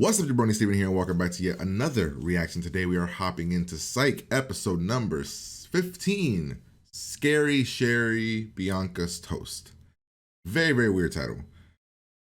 What's up, Jabroni Steven here, and welcome back to yet another reaction. Today we are hopping into Psych, episode number 15, Scary Sherry Bianca's Toast. Very, very weird title.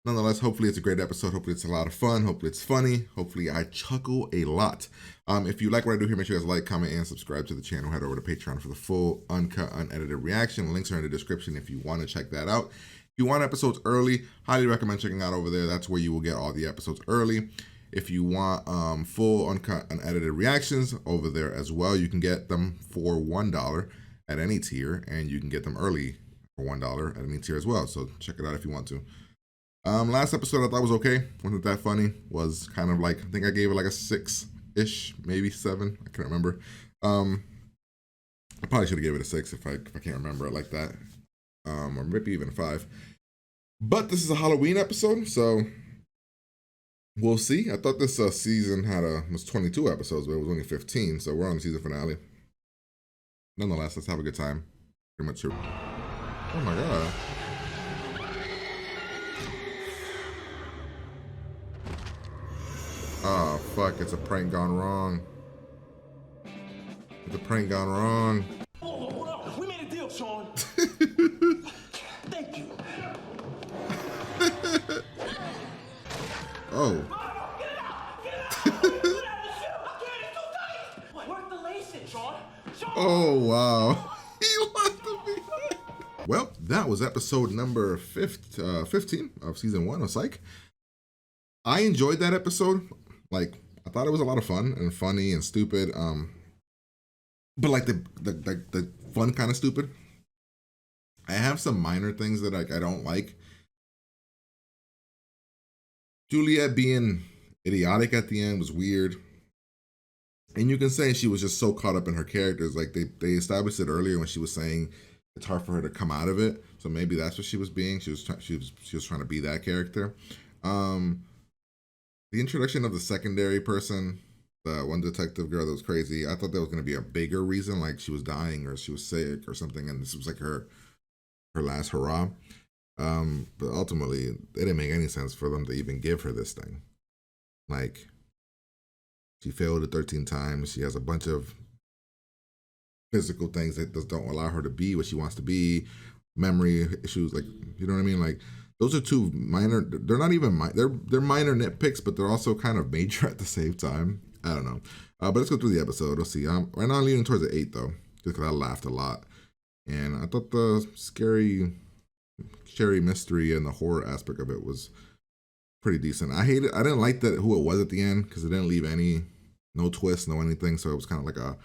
Nonetheless, hopefully it's a great episode. Hopefully it's a lot of fun. Hopefully it's funny. Hopefully I chuckle a lot. If you like what I do here, make sure you guys like, comment, and subscribe to the channel. Head over to Patreon for the full, uncut, unedited reaction. Links are in the description if you want to check that out. If you want episodes early, highly recommend checking out over there. That's where you will get all the episodes early. If you want full, uncut, unedited reactions over there as well, you can get them for $1 at any tier, and you can get them early for $1 at any tier as well. So check it out if you want to. Last episode I thought was okay. Wasn't that funny. Was kind of like, I think I gave it like a 6-ish, maybe 7. I can't remember. I probably should have gave it a 6 if I can't remember it like that. Or maybe even a 5. But this is a Halloween episode, so we'll see. I thought this season was 22 episodes, but it was only 15, so we're on the season finale. Nonetheless, let's have a good time. Pretty much true. Oh my god. Oh fuck, it's a prank gone wrong. It's a prank gone wrong. Hold on. We made a deal, Sean. Thank you. Oh. Get it out! Get it out! Get it out of the shoe! I can't, it's too tight! Work the lacing, Sean! Sean! Oh wow. He left me. Well, that was episode number 15 of season 1 of Psych. I enjoyed that episode. Like, I thought it was a lot of fun and funny and stupid. But like the fun kind of stupid. I have some minor things that I don't like. Juliet being idiotic at the end was weird. And you can say she was just so caught up in her characters. Like they established it earlier when she was saying it's hard for her to come out of it. So maybe that's what she was being. She was trying to be that character. The introduction of the secondary person, the one detective girl that was crazy, I thought that was going to be a bigger reason, like she was dying or she was sick or something, and this was like her last hurrah. But ultimately, it didn't make any sense for them to even give her this thing. Like, she failed it 13 times. She has a bunch of physical things that just don't allow her to be what she wants to be. Memory issues, like, you know what I mean? Like, those are two minor, they're not even, they're minor nitpicks, but they're also kind of major at the same time. I don't know. But let's go through the episode. Let's see. Right now I'm leaning towards the 8 though, just because I laughed a lot. And I thought the scary mystery and the horror aspect of it was pretty decent. I didn't like who it was at the end, because it didn't leave no twist, no anything. So it was kind of like a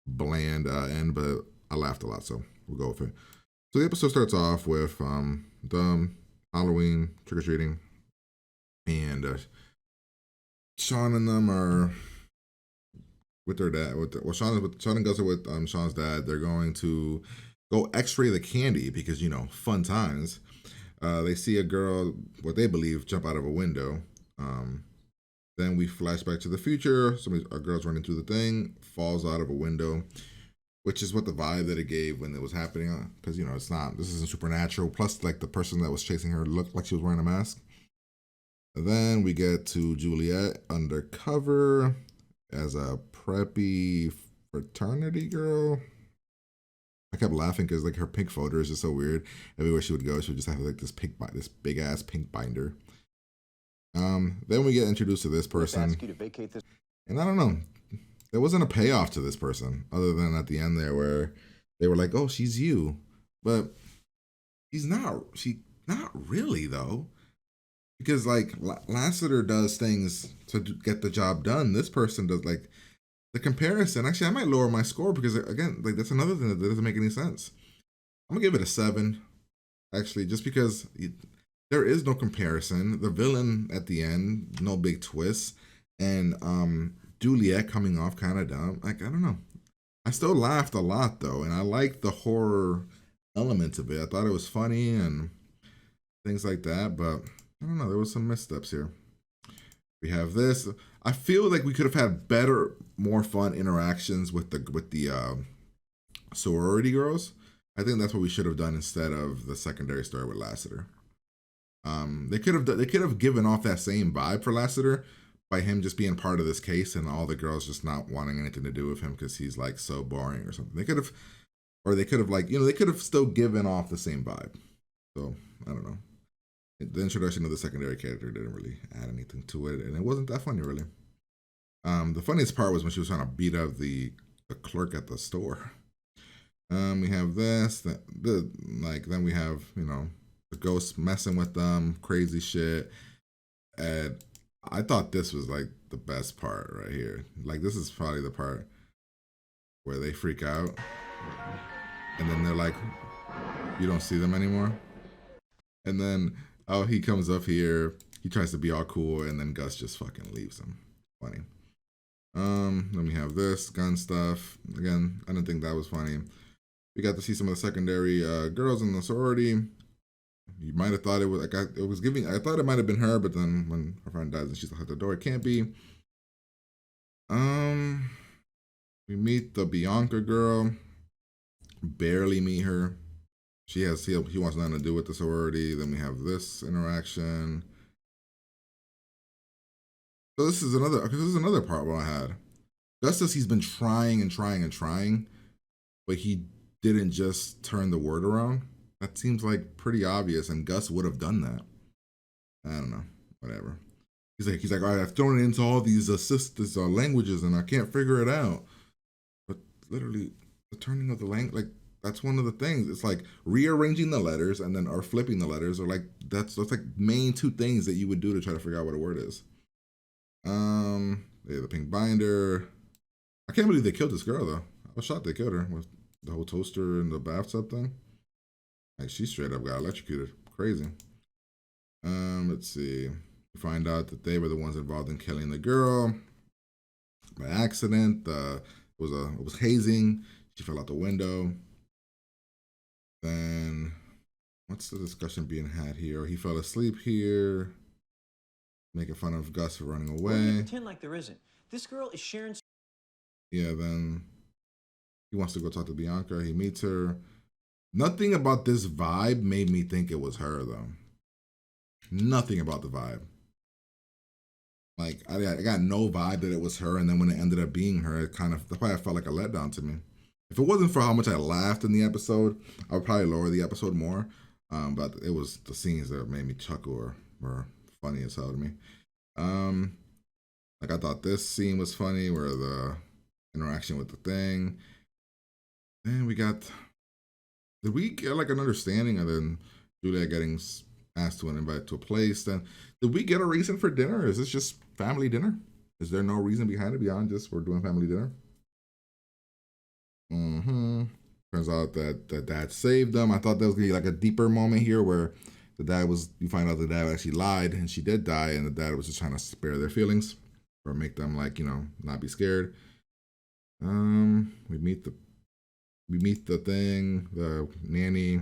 bland end, but I laughed a lot, so we'll go with it. So the episode starts off with the Halloween trick-or-treating, and Sean and them are with their dad. Sean and Gus are with Sean's dad. They're going to go x-ray the candy because, you know, fun times. They see a girl, what they believe, jump out of a window. Then we flash back to the future. A girl's running through the thing, falls out of a window, which is what the vibe that it gave when it was happening. Because, you know, this isn't supernatural. Plus, like, the person that was chasing her looked like she was wearing a mask. And then we get to Juliet undercover as a preppy fraternity girl. I kept laughing because, like, her pink folder is just so weird. Everywhere she would go, she would just have, like, this big ass pink binder. Then we get introduced to this person. And I don't know. There wasn't a payoff to this person other than at the end there where they were like, oh, she's you. But she's not really though. Because like Lassiter does things to get the job done. This person does, like, the comparison. Actually, I might lower my score because, again, like, that's another thing that doesn't make any sense. I'm gonna give it a 7, actually, just because there is no comparison. The villain at the end, no big twist, and Juliet coming off kind of dumb. Like, I don't know. I still laughed a lot though, and I liked the horror element of it. I thought it was funny and things like that, but I don't know. There was some missteps here. We have this. I feel like we could have had better, more fun interactions with the sorority girls. I think that's what we should have done instead of the secondary story with Lassiter. They could have given off that same vibe for Lassiter, by him just being part of this case and all the girls just not wanting anything to do with him because he's like so boring or something. They could have, or they could have like, they could have still given off the same vibe. So I don't know. The introduction of the secondary character didn't really add anything to it, and it wasn't that funny really. The funniest part was when she was trying to beat up the clerk at the store. We have this, then we have the ghost messing with them, crazy shit, and I thought this was like the best part right here. Like this is probably the part where they freak out, and then they're like, you don't see them anymore, and then he comes up here, he tries to be all cool, and then Gus just fucking leaves him. Funny. Then we have this gun stuff. Again, I didn't think that was funny. We got to see some of the secondary girls in the sorority. You might have thought it was like I thought it might have been her, but then when her friend dies and she's at the door, it can't be. We meet the Bianca girl. Barely meet her. He wants nothing to do with the sorority. Then we have this interaction. So this is another part where I had. Just as he's been trying and trying and trying, but he didn't just turn the word around. That seems like pretty obvious, and Gus would have done that. I don't know. Whatever. He's like, all right, I've thrown it into all these languages, and I can't figure it out. But literally, the turning of the language, like that's one of the things. It's like rearranging the letters and then or flipping the letters, or like that's like main two things that you would do to try to figure out what a word is. Yeah, the pink binder. I can't believe they killed this girl though. I was shocked they killed her with the whole toaster and the bathtub thing. Like she straight up got electrocuted. Crazy. Let's see. We find out that they were the ones involved in killing the girl by accident. It was hazing. She fell out the window. Then what's the discussion being had here? He fell asleep here. Making fun of Gus for running away. Pretend like there isn't. This girl is sharing. Yeah, then he wants to go talk to Bianca. He meets her. Nothing about this vibe made me think it was her, though. Nothing about the vibe. Like, I got no vibe that it was her, and then when it ended up being her, that's why I felt like a letdown to me. If it wasn't for how much I laughed in the episode, I would probably lower the episode more. But it was the scenes that made me chuckle or funny as hell to me. Like I thought this scene was funny where the interaction with the thing. Then did we get like an understanding of then Julia getting asked to invite to a place? Then did we get a reason for dinner? Or is this just family dinner? Is there no reason behind it beyond just we're doing family dinner? Turns out that the dad saved them. I thought there was gonna be like a deeper moment here where you find out the dad actually lied and she did die, and the dad was just trying to spare their feelings or make them like, not be scared. We meet the thing, the nanny.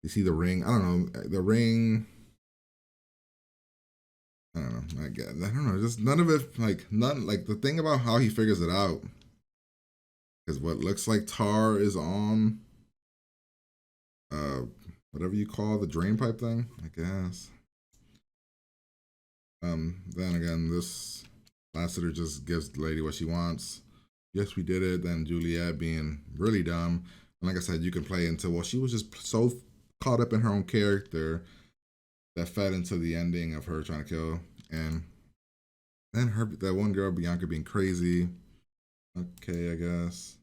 You see the ring. I don't know. The ring. I don't know. I don't know. Just none of it, like the thing about how he figures it out is what looks like tar is on whatever you call the drain pipe thing, I guess. Then again, this Lassiter just gives the lady what she wants. Yes, we did it. Then Juliet being really dumb. And like I said, you can play into, well, she was just so caught up in her own character that fed into the ending of her trying to kill. And then that one girl, Bianca, being crazy. Okay, I guess.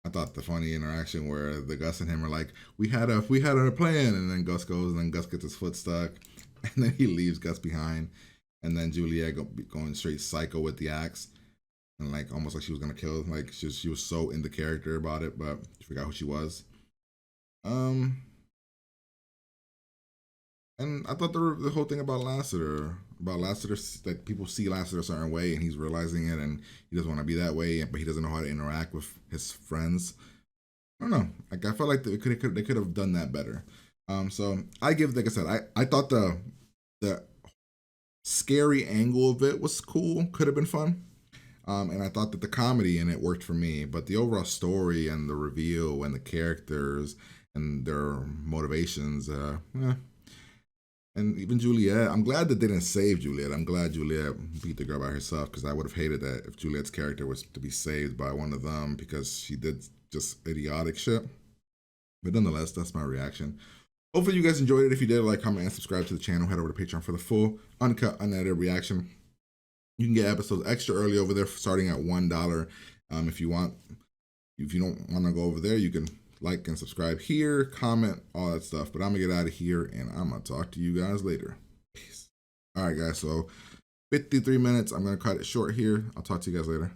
I thought the funny interaction where the Gus and him are like, we had a plan, and then Gus goes, and then Gus gets his foot stuck, and then he leaves Gus behind, and then Juliet going straight psycho with the axe, and like almost like she was gonna kill, like she was so in the character about it, but she forgot who she was. And I thought the whole thing about Lassiter, like people see Lassiter a certain way, and he's realizing it, and he doesn't want to be that way, but he doesn't know how to interact with his friends. I don't know. Like I felt like they could have done that better. So I give, like I said, I thought the scary angle of it was cool, could have been fun. And I thought that the comedy in it worked for me, but the overall story and the reveal and the characters and their motivations, And even Juliet, I'm glad that they didn't save Juliet. I'm glad Juliet beat the girl by herself, because I would have hated that if Juliet's character was to be saved by one of them because she did just idiotic shit. But nonetheless, that's my reaction. Hopefully you guys enjoyed it. If you did, like, comment, and subscribe to the channel. Head over to Patreon for the full, uncut, unedited reaction. You can get episodes extra early over there, starting at $1. If you want, if you don't want to go over there, you can like and subscribe here, comment, all that stuff. But I'm gonna get out of here, and I'm gonna talk to you guys later. Peace. All right, guys. So 53 minutes. I'm gonna cut it short here. I'll talk to you guys later.